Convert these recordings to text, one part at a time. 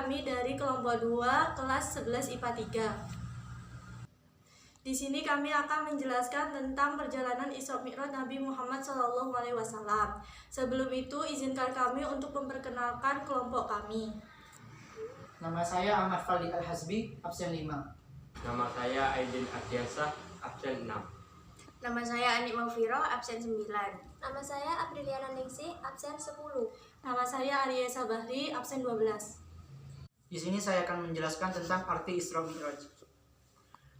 kami dari kelompok 2 kelas 11 IPA 3. Di sini kami akan menjelaskan tentang perjalanan Isra Mi'raj Nabi Muhammad SAW. Sebelum itu, izinkan kami untuk memperkenalkan kelompok kami. Nama saya Ahmad Fadli Al-Hasbi, absen 5. Nama saya Aidin Ardiansah, absen 6. Nama saya Anik Maufiro, absen 9. Nama saya Apriliana Ningsih, absen 10. Nama saya Arya Sabahri, absen 12. Di sini saya akan menjelaskan tentang arti Isra Mi'raj.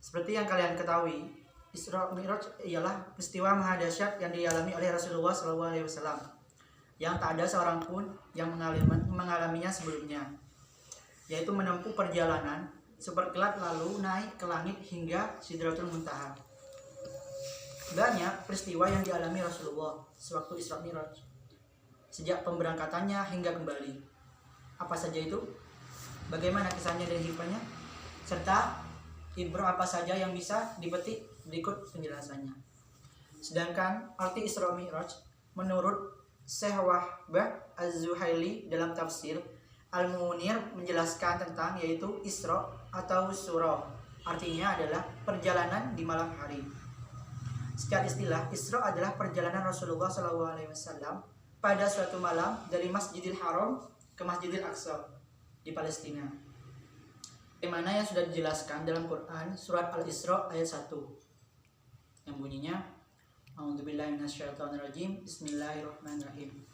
Seperti yang kalian ketahui, Isra Mi'raj ialah peristiwa maha dahsyat yang dialami oleh Rasulullah SAW, yang tak ada seorang pun yang mengalaminya sebelumnya, yaitu menempuh perjalanan seperkilat lalu naik ke langit hingga Sidratul Muntaha. Banyak peristiwa yang dialami Rasulullah sewaktu Isra Mi'raj, sejak pemberangkatannya hingga kembali. Apa saja itu? Bagaimana kisahnya dan hikmahnya? Serta ibrah apa saja yang bisa dipetik, berikut penjelasannya. Sedangkan arti Isra Mi'raj menurut Syekh Wahbah Az-Zuhaili dalam tafsir Al-Munir menjelaskan tentang yaitu Isra atau surah. Artinya adalah perjalanan di malam hari. Secara istilah, Isra adalah perjalanan Rasulullah SAW pada suatu malam dari Masjidil Haram ke Masjidil Aqsa di Palestina, yang mana yang sudah dijelaskan dalam Quran surat Al-Isra ayat 1 yang bunyinya A'udzubillahi minasyaitonirrajim. Bismillahirrahmanirrahim.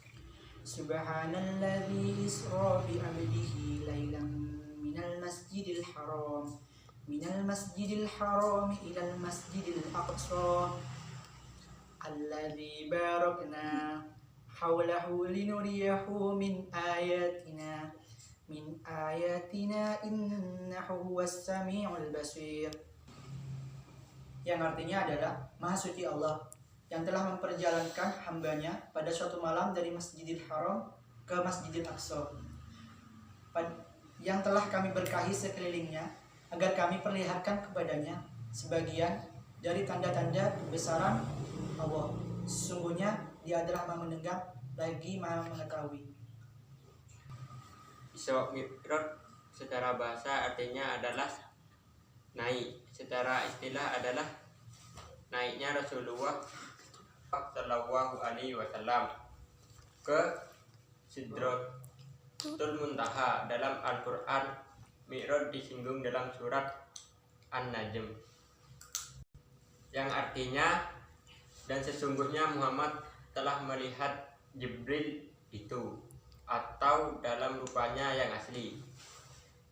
Subhanalladzi isra bi 'abdihi lailan minal masjidil haram ilal masjidil aqsa alladzi barakna hawlahu linuriyahu min ayatina innahu huwas samiul basir. Yang artinya adalah Maha Suci Allah yang telah memperjalankan hambanya pada suatu malam dari Masjidil Haram ke Masjidil Aqsa, yang telah kami berkahi sekelilingnya agar kami perlihatkan kepadanya sebagian dari tanda-tanda kebesaran Allah. Sesungguhnya Dia adalah Maha mendengar lagi Maha mengetahui. Isra Mi'raj secara bahasa artinya adalah naik. Secara istilah adalah naiknya Rasulullah Shallallahu Alaihi Wasallam ke Sidratul Muntaha. Dalam Al-Quran, Mi'raj disinggung dalam surat An-Najm, yang artinya dan sesungguhnya Muhammad telah melihat Jibril itu, atau dalam rupanya yang asli,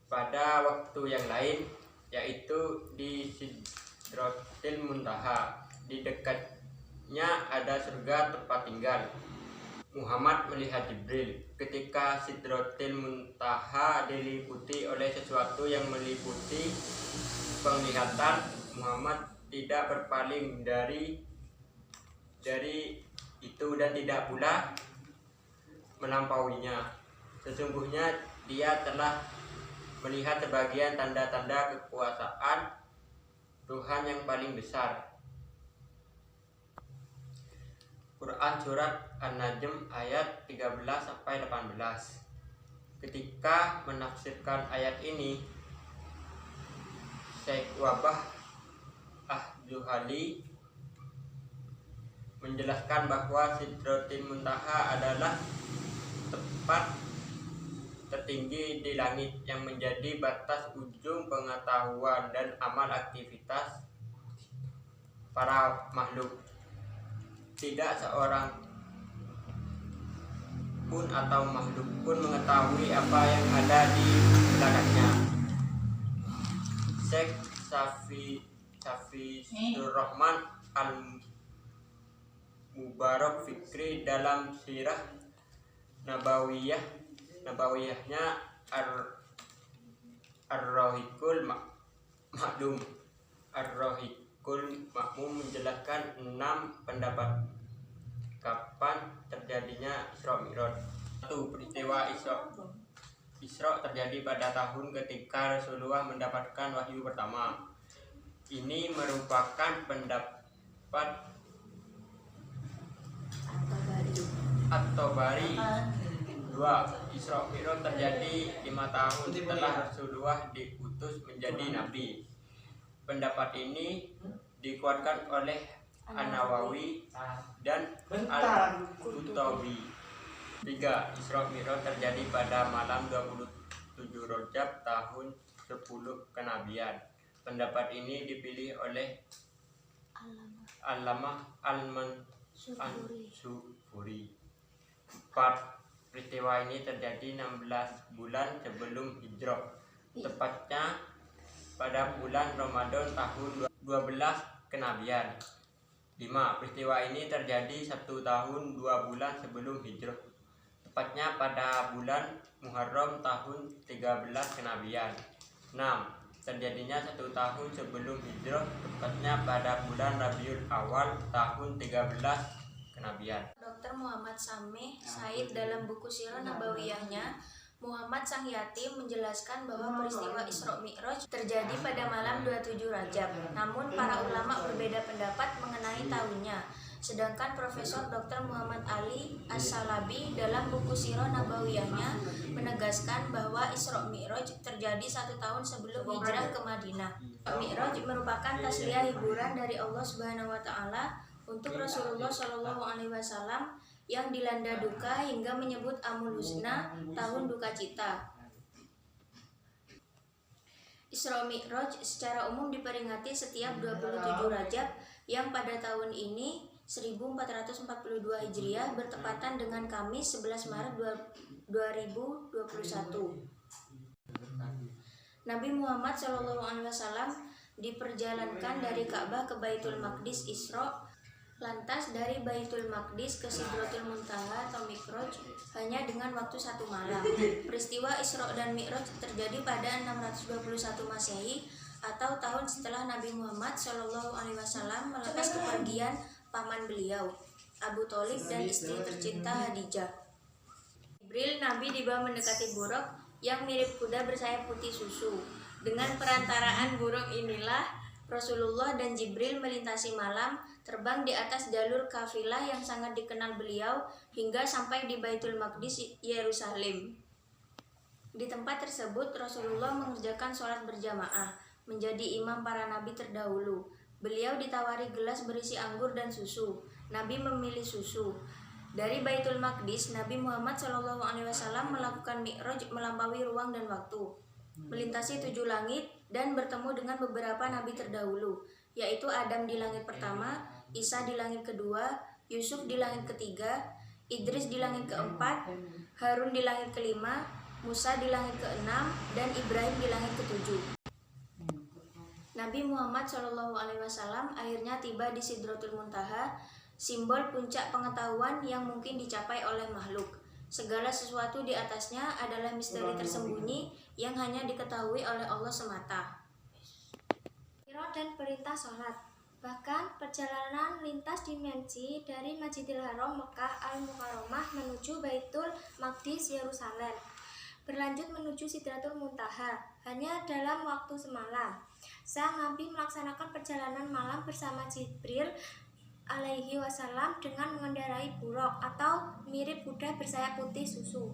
pada waktu yang lain, yaitu di Sidratul Muntaha. Di dekatnya ada surga tempat tinggal. Muhammad melihat Jibril ketika Sidratul Muntaha diliputi oleh sesuatu yang meliputi penglihatan. Muhammad tidak berpaling dari itu dan tidak pula melampauinya. Sesungguhnya dia telah melihat sebagian tanda-tanda kekuasaan Tuhan yang paling besar. Quran surat An-Najm ayat 13-18. Ketika menafsirkan ayat ini, Syekh Wahbah Az-Zuhaili menjelaskan bahwa Sidratul Muntaha adalah tempat tertinggi di langit yang menjadi batas ujung pengetahuan dan amal aktivitas para makhluk. Tidak seorang pun atau makhluk pun mengetahui apa yang ada di belakangnya. Syekh Safiyur-Rahman Al-Mubarak Fikri dalam Sirah Nabawiyahnya Ar-Rahiqul Makmum menjelaskan 6 pendapat kapan terjadinya Isra Mi'raj. 1. Peristiwa Isra terjadi pada tahun ketika Rasulullah mendapatkan wahyu pertama. Ini merupakan pendapat At-Tabari 2. Isra Mi'raj terjadi 5 tahun setelah Rasulullah diutus menjadi nabi. Pendapat ini dikuatkan oleh An-Nawawi dan Al-Qurtubi. 3. Isra Mi'raj terjadi pada malam 27 Rajab tahun 10 kenabian. Pendapat ini dipilih oleh Allamah Al-Mansuri. 4. Peristiwa ini terjadi 16 bulan sebelum hijrah, tepatnya pada bulan Ramadan tahun 12 kenabian. 5. Peristiwa ini terjadi 1 tahun 2 bulan sebelum hijrah, tepatnya pada bulan Muharram tahun 13 kenabian. 6. Terjadinya 1 tahun sebelum hijrah, tepatnya pada bulan Rabiul Awal tahun 13 kenabian. Dr. Muhammad Sameh Said dalam buku Sirah Nabawiyahnya Muhammad Sang Yatim menjelaskan bahwa peristiwa Isra Mi'raj terjadi pada malam 27 Rajab. Namun para ulama berbeda pendapat mengenai tahunnya. Sedangkan Profesor Dr. Muhammad Ali As-Salabi dalam buku Sirah Nabawiyahnya menegaskan bahwa Isra Mi'raj terjadi 1 tahun sebelum hijrah ke Madinah. Mi'raj merupakan tasliyah hiburan dari Allah Subhanahu wa taala untuk Rasulullah Shallallahu alaihi wasallam yang dilanda duka hingga menyebut Amul Husna, tahun duka cita. Isra Mi'raj secara umum diperingati setiap 27 Rajab yang pada tahun ini 1442 Hijriah bertepatan dengan Kamis 11 Maret 2021. Nabi Muhammad SAW diperjalankan dari Ka'bah ke Baitul Maqdis Isra, lantas dari Baitul Maqdis ke Sidratul Muntaha atau Mi'raj hanya dengan waktu 1 malam. Peristiwa Isra dan Mi'raj terjadi pada 621 Masehi atau tahun setelah Nabi Muhammad SAW melepas kepergian paman beliau, Abu Thalib, dan istri tercinta Hadijah. Jibril Nabi dibawa mendekati buruk yang mirip kuda bersayap putih susu. Dengan perantaraan buruk inilah Rasulullah dan Jibril melintasi malam, terbang di atas jalur kafilah yang sangat dikenal beliau hingga sampai di Baitul Maqdis, Yerusalem. Di tempat tersebut Rasulullah mengerjakan sholat berjamaah, menjadi imam para nabi terdahulu. Beliau ditawari gelas berisi anggur dan susu. Nabi memilih susu. Dari Baitul Maqdis, Nabi Muhammad SAW melakukan Mi'raj melampaui ruang dan waktu, melintasi 7 langit dan bertemu dengan beberapa nabi terdahulu, yaitu Adam di langit pertama, Isa di langit kedua, Yusuf di langit ketiga, Idris di langit keempat, Harun di langit kelima, Musa di langit keenam, dan Ibrahim di langit ketujuh. Nabi Muhammad SAW akhirnya tiba di Sidratul Muntaha, simbol puncak pengetahuan yang mungkin dicapai oleh makhluk. Segala sesuatu di atasnya adalah misteri tersembunyi yang hanya diketahui oleh Allah semata. Mi'raj dan perintah sholat. Bahkan perjalanan lintas dimensi dari Masjidil Haram Mekah Al-Mukarramah menuju Baitul Maqdis Yerusalem berlanjut menuju Sidratul Muntaha hanya dalam waktu semalam. Sang Nabi melaksanakan perjalanan malam bersama Jibril alaihi wasallam dengan mengendarai buraq atau mirip kuda bersayap putih susu.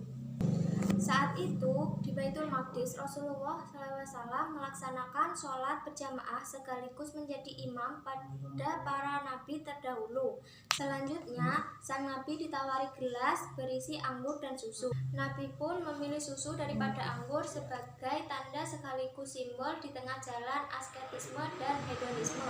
Saat itu di Baitul Maqdis Rasulullah SAW melaksanakan sholat berjamaah sekaligus menjadi imam pada para nabi terdahulu. Selanjutnya sang nabi ditawari gelas berisi anggur dan susu. Nabi pun memilih susu daripada anggur sebagai tanda sekaligus simbol di tengah jalan asketisme dan hedonisme.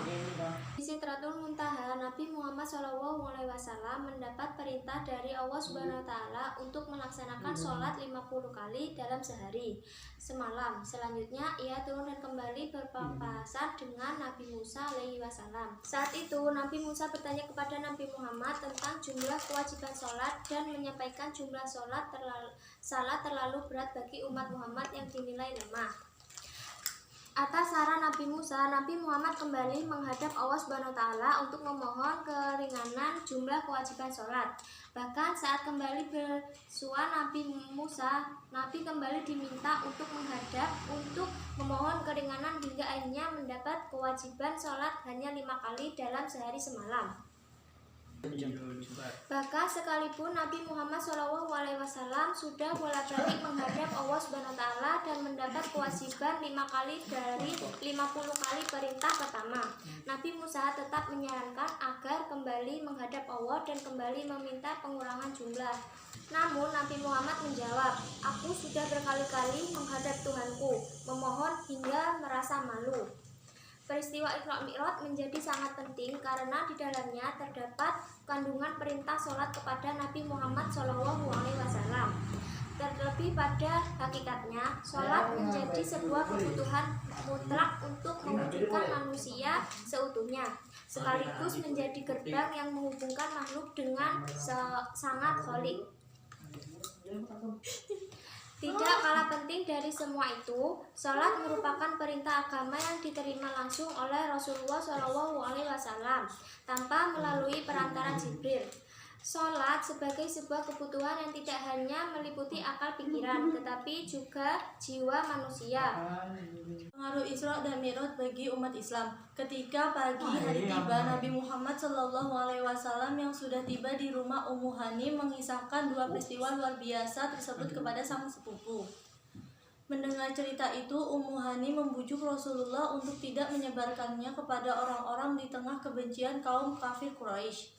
Di Sidratul Muntaha, Nabi Muhammad SAW mendapat perintah dari Allah Subhanahu wa taala untuk melaksanakan sholat 50 kali dalam sehari semalam. Selanjutnya ia turun dan kembali berpapasan dengan Nabi Musa alaihi wasallam. Saat itu Nabi Musa bertanya kepada Nabi Muhammad tentang jumlah kewajiban sholat dan menyampaikan jumlah sholat terlalu berat bagi umat Muhammad yang dinilai lemah. Atas saran Nabi Musa, Nabi Muhammad kembali menghadap Allah Subhanahu wa taala untuk memohon keringanan jumlah kewajiban sholat. Bahkan saat kembali bersua Nabi Musa, Nabi kembali diminta untuk menghadap untuk memohon keringanan hingga akhirnya mendapat kewajiban sholat hanya 5 kali dalam sehari semalam. Bahkan sekalipun Nabi Muhammad SAW sudah bolak-balik menghadap Allah Subhanahu wa Ta'ala dan mendapat kewajiban 5 kali dari 50 kali perintah pertama, Nabi Musa tetap menyarankan agar kembali menghadap Allah dan kembali meminta pengurangan jumlah. Namun Nabi Muhammad menjawab, "Aku sudah berkali-kali menghadap Tuhanku, memohon hingga merasa malu." Peristiwa Isra Mi'raj menjadi sangat penting karena di dalamnya terdapat kandungan perintah sholat kepada Nabi Muhammad SAW. Terlebih pada hakikatnya, sholat menjadi sebuah kebutuhan mutlak untuk mewujudkan manusia seutuhnya, sekaligus menjadi gerbang yang menghubungkan makhluk dengan sangat kholik. Tidak kalah penting dari semua itu, sholat merupakan perintah agama yang diterima langsung oleh Rasulullah SAW tanpa melalui perantara Jibril. Sholat sebagai sebuah kebutuhan yang tidak hanya meliputi akal pikiran, tetapi juga jiwa manusia. Pengaruh Isra dan Mi'raj bagi umat Islam. Ketika pagi hari tiba, Nabi Muhammad SAW yang sudah tiba di rumah Ummu Hani mengisahkan 2 peristiwa luar biasa tersebut kepada sang sepupu. Mendengar cerita itu, Ummu Hani membujuk Rasulullah untuk tidak menyebarkannya kepada orang-orang di tengah kebencian kaum kafir Quraisy.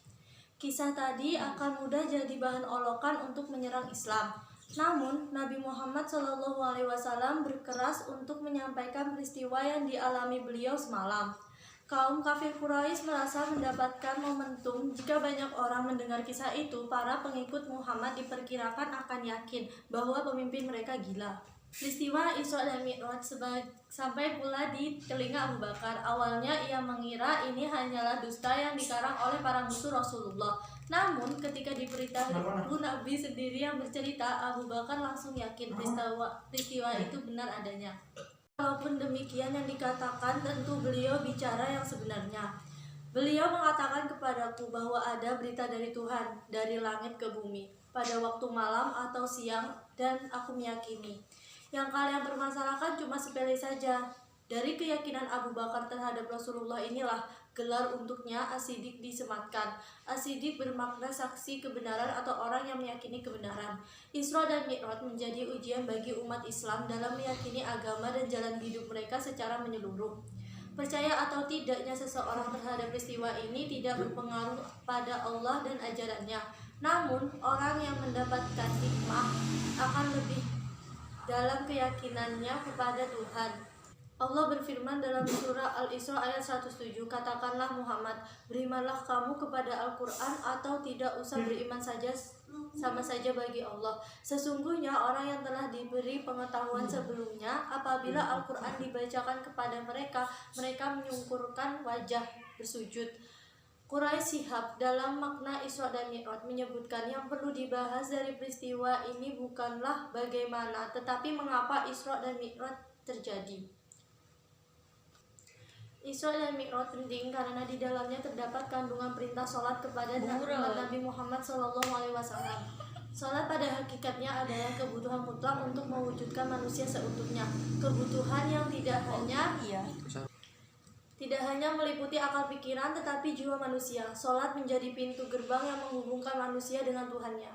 Kisah tadi akan mudah jadi bahan olokan untuk menyerang Islam. Namun, Nabi Muhammad SAW berkeras untuk menyampaikan peristiwa yang dialami beliau semalam. Kaum kafir Quraisy merasa mendapatkan momentum. Jika banyak orang mendengar kisah itu, para pengikut Muhammad diperkirakan akan yakin bahwa pemimpin mereka gila. Peristiwa Isra dan Mi'raj sampai pula di telinga Abu Bakar. Awalnya ia mengira ini hanyalah dusta yang dikarang oleh para musuh Rasulullah. Namun ketika diberitahu Nabi sendiri yang bercerita, Abu Bakar langsung yakin peristiwa itu benar adanya. Walaupun demikian yang dikatakan, tentu beliau bicara yang sebenarnya. Beliau mengatakan kepadaku bahwa ada berita dari Tuhan, dari langit ke bumi, pada waktu malam atau siang, dan aku meyakini. Yang kalian permasalahkan cuma sepele saja. Dari keyakinan Abu Bakar terhadap Rasulullah inilah gelar untuknya As-Siddiq disematkan. As-Siddiq bermakna saksi kebenaran atau orang yang meyakini kebenaran. Isra dan Mi'raj menjadi ujian bagi umat Islam dalam meyakini agama dan jalan hidup mereka secara menyeluruh. Percaya atau tidaknya seseorang terhadap peristiwa ini tidak berpengaruh pada Allah dan ajarannya. Namun, orang yang mendapatkan hikmah akan lebih dalam keyakinannya kepada Tuhan. Allah berfirman dalam surah Al-Isra ayat 107, "Katakanlah Muhammad, berimanlah kamu kepada Al-Quran atau tidak usah beriman saja, sama saja bagi Allah. Sesungguhnya orang yang telah diberi pengetahuan sebelumnya, apabila Al-Quran dibacakan kepada mereka, mereka menyungkurkan wajah bersujud." Quraisy Shihab dalam makna Isra dan Mi'raj menyebutkan yang perlu dibahas dari peristiwa ini bukanlah bagaimana, tetapi mengapa Isra dan Mi'raj terjadi. Isra dan Mi'raj penting karena di dalamnya terdapat kandungan perintah sholat kepada Nabi Muhammad SAW. Sholat pada hakikatnya adalah kebutuhan mutlak untuk mewujudkan manusia seutuhnya. Kebutuhan yang tidak hanya meliputi akal pikiran, tetapi jiwa manusia. Sholat menjadi pintu gerbang yang menghubungkan manusia dengan Tuhannya.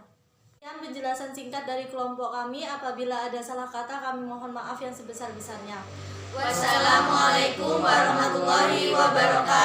Dan penjelasan singkat dari kelompok kami. Apabila ada salah kata, kami mohon maaf yang sebesar-besarnya. Wassalamualaikum warahmatullahi wabarakatuh.